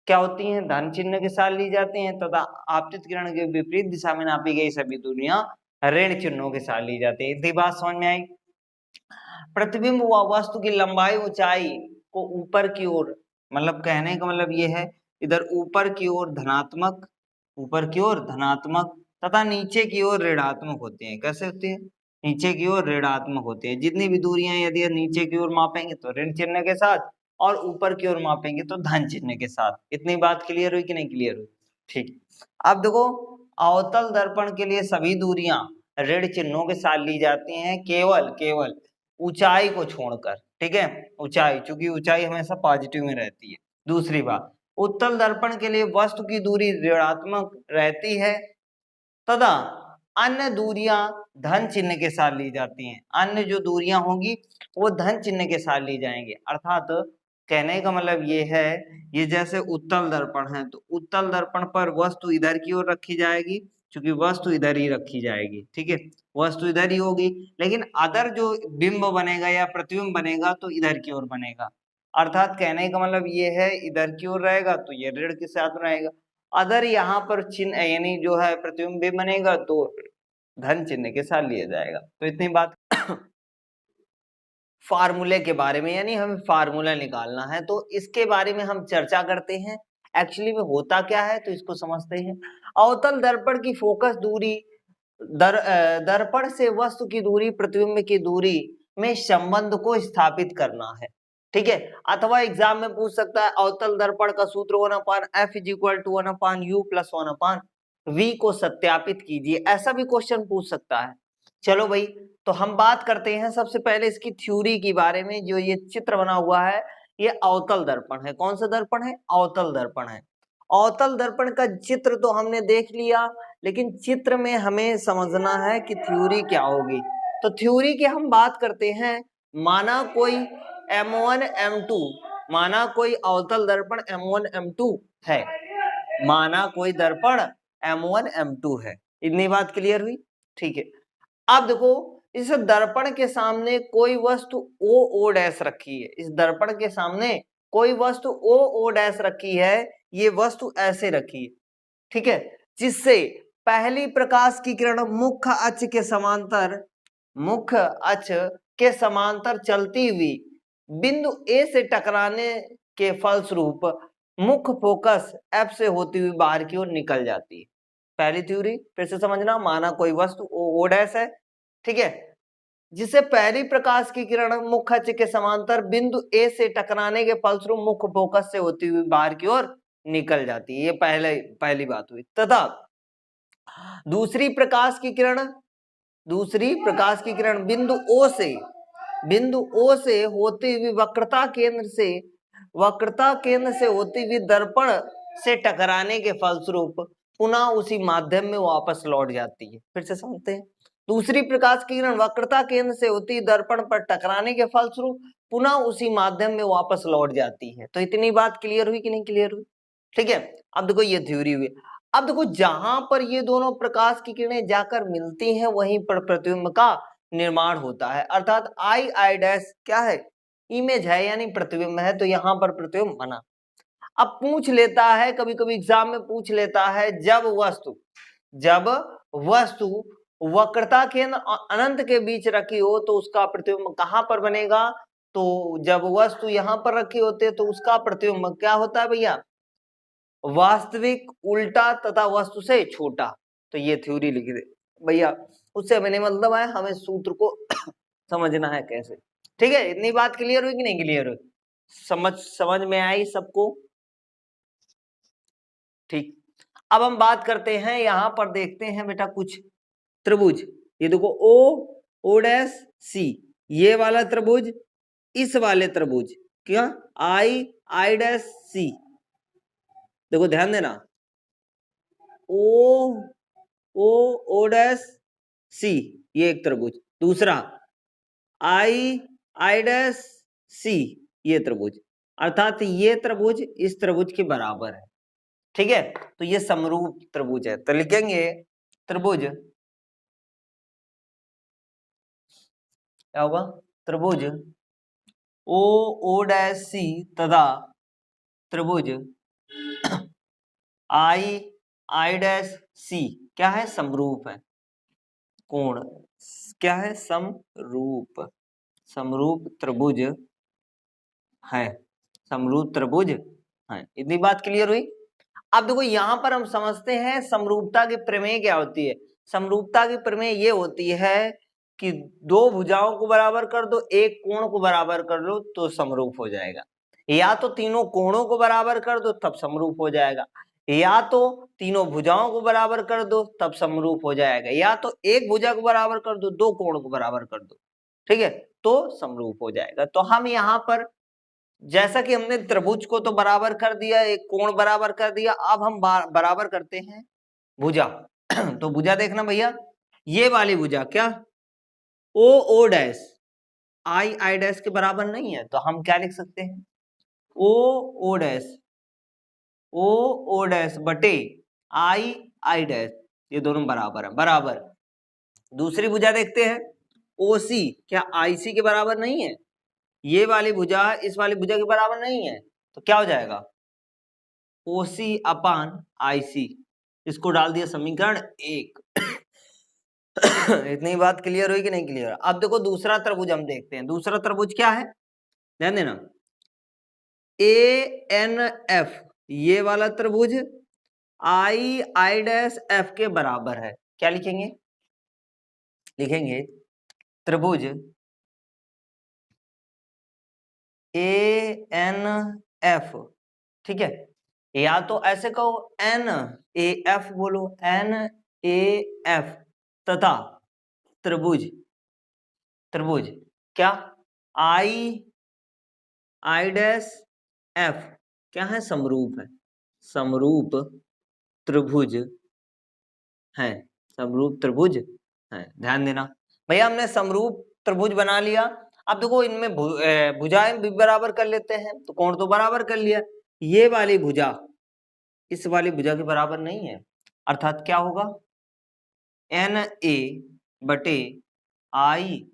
[SPEAKER 1] क्या होती हैं? धन चिन्ह के साथ ली जाती हैं, तथा आपतित किरण के विपरीत दिशा में नापी गई सभी दूरियां ऋण चिन्हों के साथ ली जाती है। इतनी बात समझ में आई? प्रतिबिंब व वस्तु की लंबाई ऊंचाई को ऊपर की ओर, मतलब कहने का मतलब ये है, इधर ऊपर की ओर धनात्मक तथा नीचे की ओर ऋणात्मक होते हैं। कैसे होते हैं? नीचे की ओर ऋणात्मक होते हैं। जितनी भी दूरियां यदि नीचे की ओर मापेंगे तो ऋण चिन्ह के साथ, और ऊपर की ओर मापेंगे तो धन चिन्ह के साथ। इतनी बात क्लियर हुई कि नहीं क्लियर हुई? ठीक, अब देखो, अवतल दर्पण के लिए सभी दूरियां ऋण चिन्हों के साथ ली जाती हैं, केवल ऊंचाई को छोड़कर। ठीक है, ऊंचाई, चूंकि ऊंचाई हमेशा पॉजिटिव में रहती है। दूसरी बात, उत्तल दर्पण के लिए वस्तु की दूरी ऋणात्मक रहती है, तथा अन्य दूरियां धन चिन्ह के साथ ली जाती हैं। अन्य जो दूरियां होंगी वो धन चिन्ह के साथ ली जाएंगे। अर्थात कहने का मतलब ये है, ये जैसे उत्तल दर्पण है तो उत्तल दर्पण पर वस्तु इधर की ओर रखी जाएगी, क्योंकि वस्तु इधर ही रखी जाएगी, ठीक है, वस्तु इधर ही होगी। लेकिन अदर जो बिंब बनेगा या प्रतिबिंब बनेगा तो इधर की ओर बनेगा। अर्थात कहने का मतलब ये है, इधर की ओर रहेगा तो ये ऋण के साथ रहेगा, अदर यहाँ पर चिन्ह यानी जो है प्रतिबिंब भी बनेगा तो धन चिन्ह के साथ लिया जाएगा। तो इतनी बात फार्मूले के बारे में, यानी हमें फार्मूला निकालना है तो इसके बारे में हम चर्चा करते हैं। एक्चुअली में होता क्या है तो इसको समझते हैं। अवतल दर्पण की फोकस दूरी दर्पण से वस्तु की दूरी प्रतिबिंब की दूरी में संबंध को स्थापित करना है, ठीक है। अथवा एग्जाम में पूछ सकता है अवतल दर्पण का सूत्र 1/f = 1/u + 1/v को सत्यापित कीजिए, ऐसा भी क्वेश्चन पूछ सकता है। चलो भाई, तो हम बात करते हैं सबसे पहले इसकी थ्योरी के बारे में। जो ये चित्र बना हुआ है ये अवतल दर्पण है। कौन सा दर्पण है? अवतल दर्पण है। अवतल दर्पण का चित्र तो हमने देख लिया, लेकिन चित्र में हमें समझना है कि थ्योरी क्या होगी। तो थ्योरी की हम बात करते हैं। माना कोई M1 M2, माना कोई अवतल दर्पण M1 M2 है, माना कोई दर्पण M1 M2 है। इतनी बात क्लियर हुई, ठीक है। अब देखो, इस दर्पण के सामने कोई वस्तु O डैश रखी है, इस दर्पण के सामने कोई वस्तु O डैश रखी है, ये वस्तु ऐसे रखी है, ठीक है, जिससे पहली प्रकाश की किरण मुख्य अक्ष के समांतर, मुख्य अक्ष के समांतर चलती हुई बिंदु A से टकराने के फलस्वरूप मुख्य फोकस F से होती हुई बाहर की ओर निकल जाती है। पहली थ्योरी फिर से समझना। माना कोई वस्तु O डैश है, ठीक है, जिसे पहली प्रकाश की किरण मुख्य अक्ष के समांतर बिंदु A से टकराने के फलस्वरूप मुख्य फोकस से होती हुई बाहर की ओर निकल जाती है। ये पहली बात हुई। तथा दूसरी प्रकाश की किरण बिंदु O से होती हुई वक्रता केंद्र से होती हुई दर्पण से टकराने के फलस्वरूप पुनः उसी माध्यम में वापस लौट जाती है। फिर से समझते हैं। दूसरी प्रकाश की किरण वक्रता केंद्र से होती दर्पण पर टकराने के फलस्वरूप पुनः उसी माध्यम में वापस लौट जाती है। तो इतनी बात क्लियर हुई कि नहीं क्लियर हुई? ठीक है। अब देखो ये थ्योरी हुई। अब देखो, जहां पर ये दोनों प्रकाश की किरणें जाकर मिलती हैं वहीं पर प्रतिबिंब का निर्माण होता है। अर्थात I डैश क्या है? इमेज है, यानी प्रतिबिंब है। तो यहाँ पर प्रतिबिंब बना। अब पूछ लेता है, कभी कभी एग्जाम में पूछ लेता है, जब वस्तु वक्रता केंद्र और अनंत के बीच रखी हो तो उसका प्रतिबिंब कहां पर बनेगा? तो जब वस्तु यहां पर रखी होती है तो उसका प्रतिबिंब क्या होता है भैया? वास्तविक, उल्टा तथा वस्तु से छोटा। तो ये थ्योरी लिख दे भैया। उससे मैंने मतलब है हमें सूत्र को समझना है कैसे। ठीक है, इतनी बात क्लियर हुई कि नहीं क्लियर हुई? समझ में आई सबको? ठीक। अब हम बात करते हैं, यहां पर देखते हैं बेटा कुछ त्रिभुज। ये देखो O डैश C, ये वाला त्रिभुज, इस वाले त्रिभुज क्या I डैश C। देखो ध्यान देना, O डैश C ये एक त्रिभुज, दूसरा I डैश C ये त्रिभुज। अर्थात ये त्रिभुज इस त्रिभुज के बराबर है। ठीक है, तो ये समरूप त्रिभुज है। तो लिखेंगे त्रिभुज, क्या होगा? त्रिभुज O डैश C तथा त्रिभुज I डैश C क्या है? समरूप है। कोण क्या है? समरूप त्रिभुज है, समरूप त्रिभुज है। इतनी बात क्लियर हुई? अब देखो यहां पर हम समझते हैं समरूपता की प्रमेय क्या होती है। समरूपता की प्रमेय ये होती है कि दो भुजाओं को बराबर कर दो, एक कोण को बराबर कर लो तो समरूप हो जाएगा, या तो तीनों कोणों को बराबर कर दो तब समरूप हो जाएगा, या तो तीनों भुजाओं को बराबर कर दो तब समरूप हो जाएगा, या तो एक भुजा को बराबर कर दो, दो कोण को बराबर कर दो, ठीक है, तो समरूप हो जाएगा। तो हम यहाँ पर जैसा कि हमने त्रिभुज को तो बराबर कर दिया, एक कोण बराबर कर दिया, अब हम बराबर करते हैं भुजा। तो भुजा देखना भैया,
[SPEAKER 2] ये वाली भुजा क्या ओ ओ डैश आई डैश के बराबर नहीं है, तो हम क्या लिख सकते हैं ओ O dash O O dash बटे आई डैश, ये दोनों बराबर है, बराबर। दूसरी भुजा देखते हैं ओसी, क्या आईसी के बराबर नहीं है? ये वाली भुजा इस वाली भुजा के बराबर नहीं है, तो क्या हो जाएगा ओसी अपान आईसी। इसको डाल दिया समीकरण 1। इतनी बात क्लियर हुई कि नहीं क्लियर? अब देखो दूसरा त्रिभुज हम देखते हैं। दूसरा त्रिभुज क्या है, ध्यान देना, ए एन एफ, ये वाला त्रिभुज आई डैश एफ के बराबर है। क्या लिखेंगे, लिखेंगे त्रिभुज ए एन एफ, ठीक है, या तो ऐसे कहो एन ए एफ बोलो, एन ए एफ, तथा त्रिभुज, त्रिभुज क्या आई डैश एफ क्या है, समरूप है, समरूप त्रिभुज है, समरूप त्रिभुज है। ध्यान देना भैया, हमने समरूप त्रिभुज बना लिया। अब देखो इनमें भुजाएं भी बराबर कर लेते हैं, तो कोण तो बराबर कर लिया। ये वाली भुजा इस वाली भुजा के बराबर नहीं है, अर्थात क्या होगा एन ए बटे आई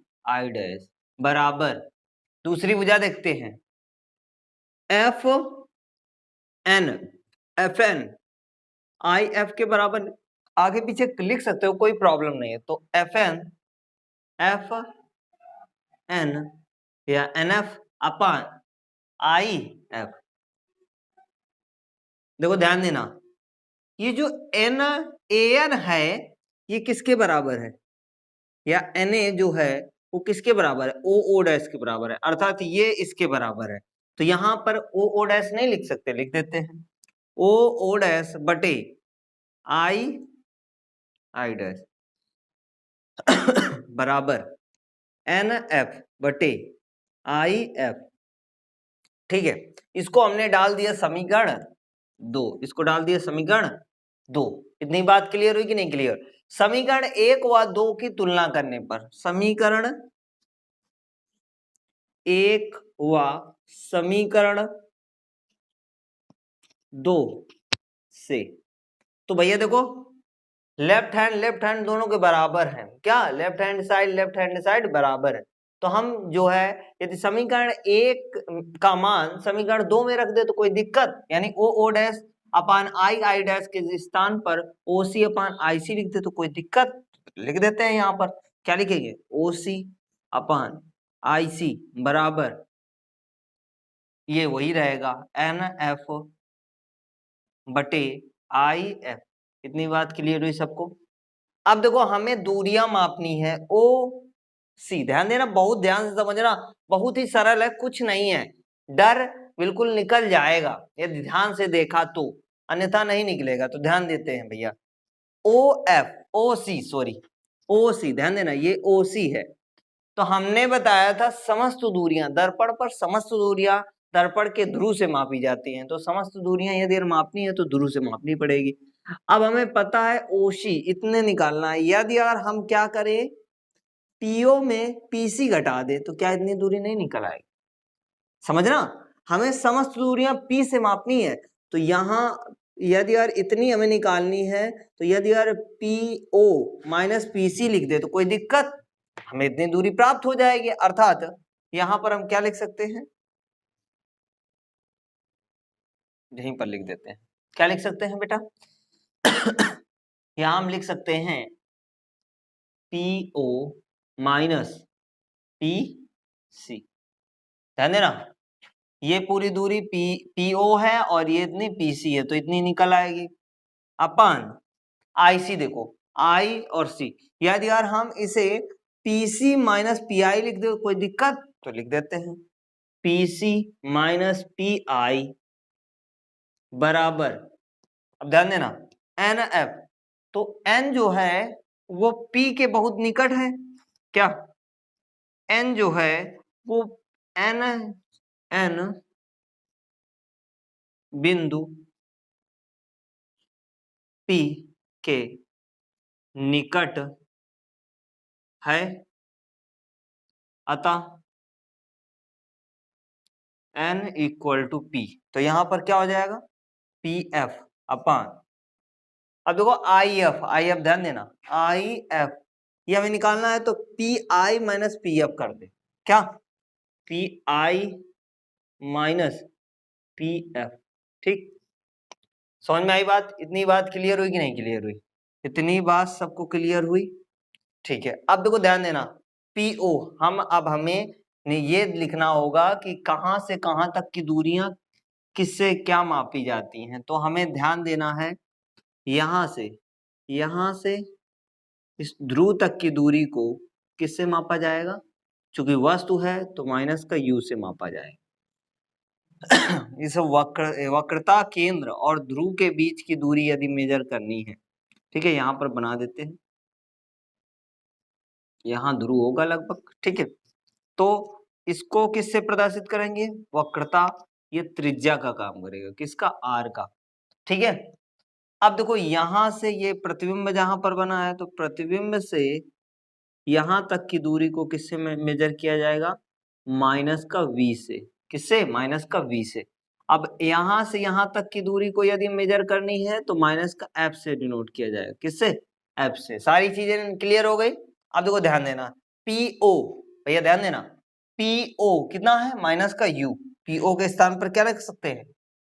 [SPEAKER 2] डैश बराबर, दूसरी भुजा देखते हैं एफ एन आई एफ के बराबर, आगे पीछे लिख सकते हो, कोई प्रॉब्लम नहीं है। तो एफ एन या N F upon I F. देखो ध्यान देना, ये जो एन ए एन है ये किसके बराबर है, या एन ए जो है वो किसके बराबर है, ओ ओ डैश के बराबर है, अर्थात ये इसके बराबर है। तो यहां पर ओ ओ डैश नहीं लिख सकते, लिख देते हैं ओ ओ डैश बटे आई डैश बराबर एन एफ बटे आई एफ, ठीक है। इसको हमने डाल दिया समीकरण 2, इसको डाल दिया समीकरण 2। इतनी बात क्लियर हुई कि नहीं क्लियर? समीकरण 1 व 2 की तुलना करने पर, समीकरण 1 व समीकरण 2 से, तो भैया देखो लेफ्ट हैंड दोनों के बराबर हैं, क्या लेफ्ट हैंड साइड बराबर है। तो हम जो है यदि समीकरण 1 का मान समीकरण 2 में रख दे तो कोई दिक्कत, यानी ओ O dash upon I dash के स्थान पर ओ सी अपान आई सी लिख दे तो कोई दिक्कत, लिख देते हैं। यहाँ पर क्या लिखेंगे ओ सी अपान आई सी बराबर, ये वही रहेगा एन एफ बटे आई एफ। इतनी बात क्लियर हुई सबको? अब देखो हमें दूरियां मापनी है ओ सी, ध्यान देना, बहुत ध्यान से समझना, बहुत ही सरल है, कुछ नहीं है, डर बिल्कुल निकल जाएगा यदि ध्यान से देखा तो, अन्यथा नहीं निकलेगा। तो ध्यान देते हैं भैया, ओ एफ ओ सी, सॉरी ओ सी, ध्यान देना ये ओ सी है। तो हमने बताया था समस्त दूरियां, दर्पण पर समस्त दूरियां दर्पण के ध्रुव से मापी जाती हैं, तो समस्त दूरियां यदि मापनी है तो ध्रुव से मापनी पड़ेगी। अब हमें पता है ओशी इतने निकालना है, यदि अगर हम क्या करें पीओ में पीसी घटा दे तो क्या इतनी दूरी नहीं निकल आएगी? समझना, हमें समस्त दूरियां पी से मापनी है, तो यहां यदि यार इतनी हमें निकालनी है, तो यदि यार पीओ माइनस पीसी लिख दे तो कोई दिक्कत, हमें इतनी दूरी प्राप्त हो जाएगी। अर्थात यहां पर हम क्या लिख सकते हैं, यहीं पर लिख देते हैं, क्या लिख सकते हैं बेटा यहां हम लिख सकते हैं पीओ माइनस पी सी। ध्यान देना, ये पूरी दूरी पीओ है और ये इतनी पीसी है, तो इतनी निकल आएगी अपन आईसी। देखो आई और सी, यदि यार हम इसे पीसी माइनस पीआई लिख दे कोई दिक्कत, तो लिख देते हैं पीसी माइनस पीआई बराबर, अब ध्यान देना एन एफ, तो एन जो है वो पी के बहुत निकट है, क्या एन जो है वो एन एन बिंदु पी के निकट है, अतः n इक्वल टू p। तो यहां पर क्या हो जाएगा, पी एफ अपान, अब देखो आई एफ ध्यान देना, आई एफ ये हमें निकालना है, तो P I minus P F कर दे, क्या, P I minus P F. ठीक, समझ में आई बात, इतनी बात क्लियर हुई कि नहीं क्लियर हुई, इतनी बात सबको क्लियर हुई। ठीक है, अब देखो ध्यान देना, पीओ अब हमें ये लिखना होगा कि कहां से कहां तक की दूरियां किससे क्या मापी जाती हैं। तो हमें ध्यान देना है, यहां से इस ध्रुव तक की दूरी को किससे मापा जाएगा, चूंकि वस्तु है तो माइनस का यू से मापा जाएगा। इस वक्रता केंद्र और ध्रुव के बीच की दूरी यदि मेजर करनी है, ठीक है, यहां पर बना देते हैं, यहां ध्रुव होगा लगभग, ठीक है, तो इसको किससे प्रदर्शित करेंगे, वक्रता, ये त्रिज्या का काम करेगा, किसका, आर का, ठीक है। अब देखो यहां से ये प्रतिबिंब जहां पर बना है, तो प्रतिबिंब से यहां तक की दूरी को किससे मेजर किया जाएगा, माइनस का v से, किससे, माइनस का v से। अब यहां से यहां तक की दूरी को यदि मेजर करनी है तो माइनस का f से डिनोट किया जाएगा, किससे, f से। सारी चीजें क्लियर हो गई। अब देखो ध्यान देना, PO, भैया ध्यान देना, PO कितना है, माइनस का u, PO के स्थान पर क्या रख सकते हैं,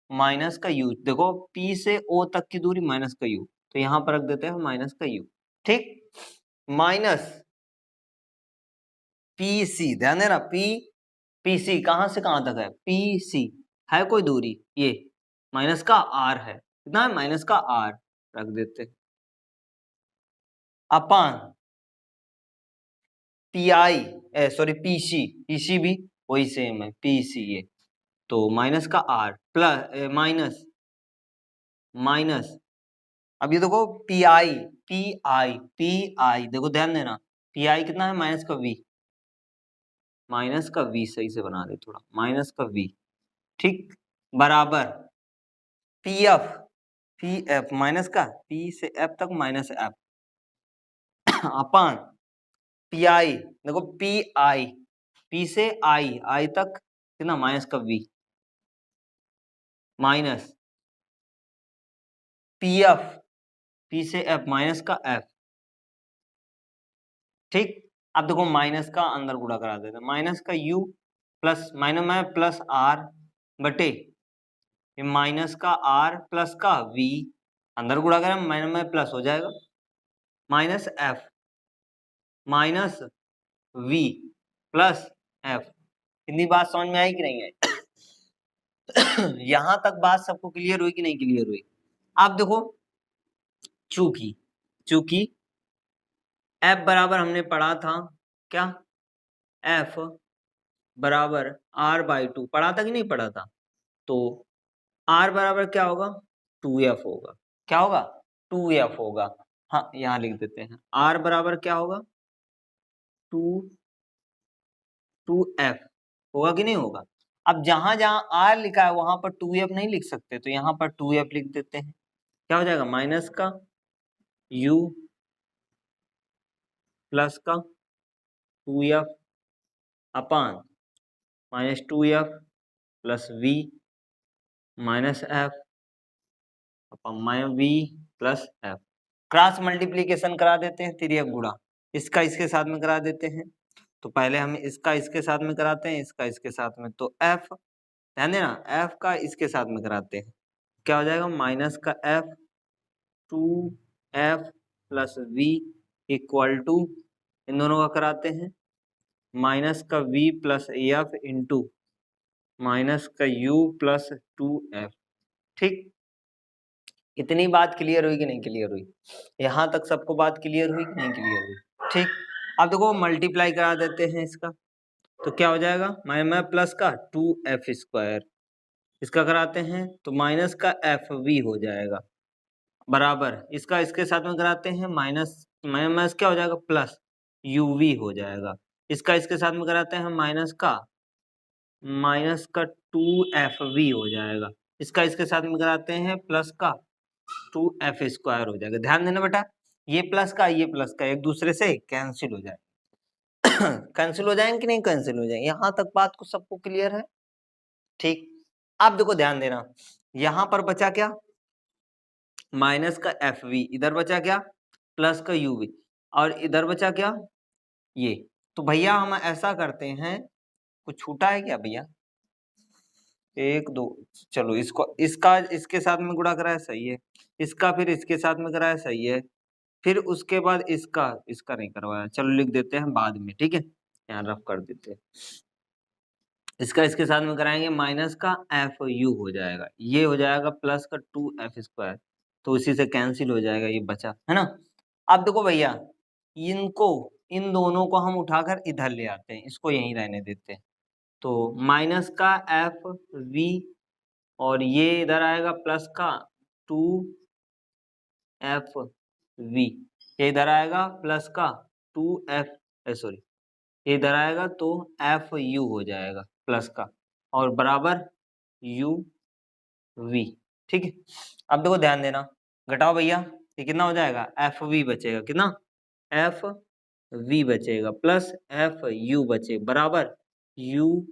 [SPEAKER 2] माइनस का u। देखो P से O तक की दूरी माइनस का u, तो यहां पर रख देते हैं माइनस का u, ठीक, माइनस PC, ध्यान देना, PC कहां से कहां तक है, PC है कोई दूरी, ये माइनस का R है, कितना है, माइनस का R रख देते, अपान PI, सॉरी PC भी वही सेम है, PC ये, तो माइनस का R प्लस माइनस, अब ये देखो PI देखो ध्यान देना, PI कितना है, माइनस का V सही से बना दे थोड़ा, माइनस का V, ठीक, बराबर पीएफ माइनस का P से F तक माइनस F अपान PI, देखो P से I तक कितना, माइनस का V, माइनस PF P से F माइनस का F, ठीक। अब देखो माइनस का अंदर गुणा करा देते हैं, माइनस का U प्लस माइनस में प्लस R बटे माइनस का R प्लस का V, अंदर गुणा करें माइनस में प्लस हो जाएगा, minus F minus V plus F। इतनी बात समझ में आई कि नहीं आई? यहां तक बात सबको क्लियर हुई कि नहीं क्लियर हुई? आप देखो, चूंकि F बराबर हमने पढ़ा था क्या, F बराबर R/2 पढ़ा था कि नहीं पढ़ा था, तो R बराबर क्या होगा, 2F होगा, क्या होगा, 2F होगा। हाँ यहाँ लिख देते हैं, R बराबर क्या होगा, 2F होगा कि नहीं होगा। अब जहां जहां R लिखा है वहां पर 2F नहीं लिख सकते, तो यहाँ पर 2F लिख देते हैं, क्या हो जाएगा, माइनस का U प्लस का 2F upon minus 2F plus V minus F upon minus V plus F। Cross multiplication करा देते हैं, तिर्यक गुणा, इसका इसके साथ में करा देते हैं, तो पहले हम इसका इसके साथ में कराते हैं, इसका इसके साथ में, तो F, ध्यान देना, F का इसके साथ में कराते हैं, क्या हो जाएगा, माइनस का F 2F plus V equal to, इन दोनों का कराते हैं, माइनस का V plus F into minus का U प्लस 2F, ठीक। इतनी बात क्लियर हुई कि नहीं क्लियर हुई? यहां तक सबको बात क्लियर हुई कि नहीं क्लियर हुई? ठीक, अब देखो मल्टीप्लाई करा देते हैं इसका, तो क्या हो जाएगा, माइनस प्लस का 2F², इसका कराते हैं तो माइनस का FV हो जाएगा, बराबर इसका इसके साथ में कराते हैं, माइनस माइनस क्या हो जाएगा, प्लस UV हो जाएगा, इसका इसके साथ में कराते हैं, माइनस का 2FV हो जाएगा, इसका इसके साथ में कराते हैं, प्लस का 2F² हो जाएगा। ध्यान देना बेटा, ये प्लस का एक दूसरे से कैंसिल हो जाएगा, कैंसिल हो जाएंगे कि नहीं कैंसिल हो जाएंगे? यहाँ तक बात को सबको क्लियर है? ठीक, अब देखो ध्यान देना, यहां पर बचा क्या, माइनस का एफ वी, इधर बचा क्या, प्लस का यू वी, और इधर बचा क्या, ये। तो भैया हम ऐसा करते हैं, कुछ छूटा है क्या भैया? एक दो, चलो इसको, इसका इसके साथ में गुणा कराया सही है, इसका फिर इसके साथ में कराया सही है, फिर उसके बाद इसका इसका नहीं करवाया, चलो लिख देते हैं बाद में, ठीक है, यहाँ रफ कर देते हैं। इसका इसके साथ में कराएंगे, माइनस का एफ यू हो जाएगा, ये हो जाएगा प्लस का 2f², तो उसी से कैंसिल हो जाएगा, ये बचा है ना। अब देखो भैया, इनको, इन दोनों को हम उठाकर इधर ले आते हैं, इसको यहीं रहने देते हैं। तो माइनस का एफ वी, और ये इधर आएगा प्लस का 2f वी, ये इधर आएगा प्लस का 2f, सॉरी, ये इधर आएगा तो एफ यू हो जाएगा प्लस का, और बराबर यू वी, ठीक है। अब देखो ध्यान देना, घटाओ भैया, ये कितना हो जाएगा, एफ वी बचेगा, कितना, एफ वी बचेगा प्लस एफ यू बचे बराबर यू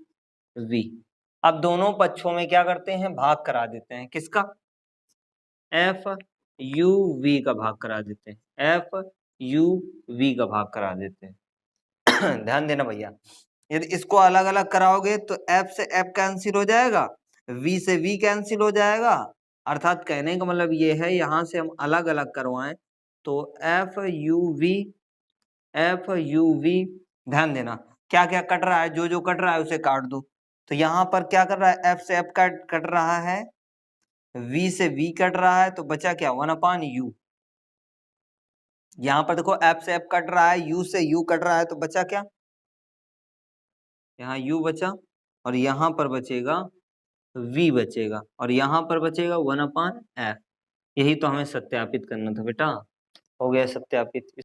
[SPEAKER 2] वी। अब दोनों पक्षों में क्या करते हैं, भाग करा देते हैं, किसका, एफ यू वी का भाग करा देते हैं, एफ यू वी का भाग करा देते हैं। ध्यान देना भैया, यदि इसको अलग अलग कराओगे तो एफ से एफ कैंसिल हो जाएगा, वी से वी कैंसिल हो जाएगा, अर्थात कहने का मतलब ये है, यहां से हम अलग अलग करवाएं तो एफ यू वी, ध्यान देना क्या क्या कट रहा है, जो जो कट रहा है उसे काट दो। तो यहाँ पर क्या कर रहा है, एफ से एफ कट रहा है, वी से वी कट रहा है, तो बचा क्या, 1/u। यहाँ पर देखो एफ से एफ कट रहा है, यू से यू कट रहा है, तो बचा क्या, यहाँ u बचा, और यहाँ पर बचेगा v बचेगा, और यहाँ पर बचेगा 1/f। यही तो हमें सत्यापित करना था बेटा, हो गया सत्यापित।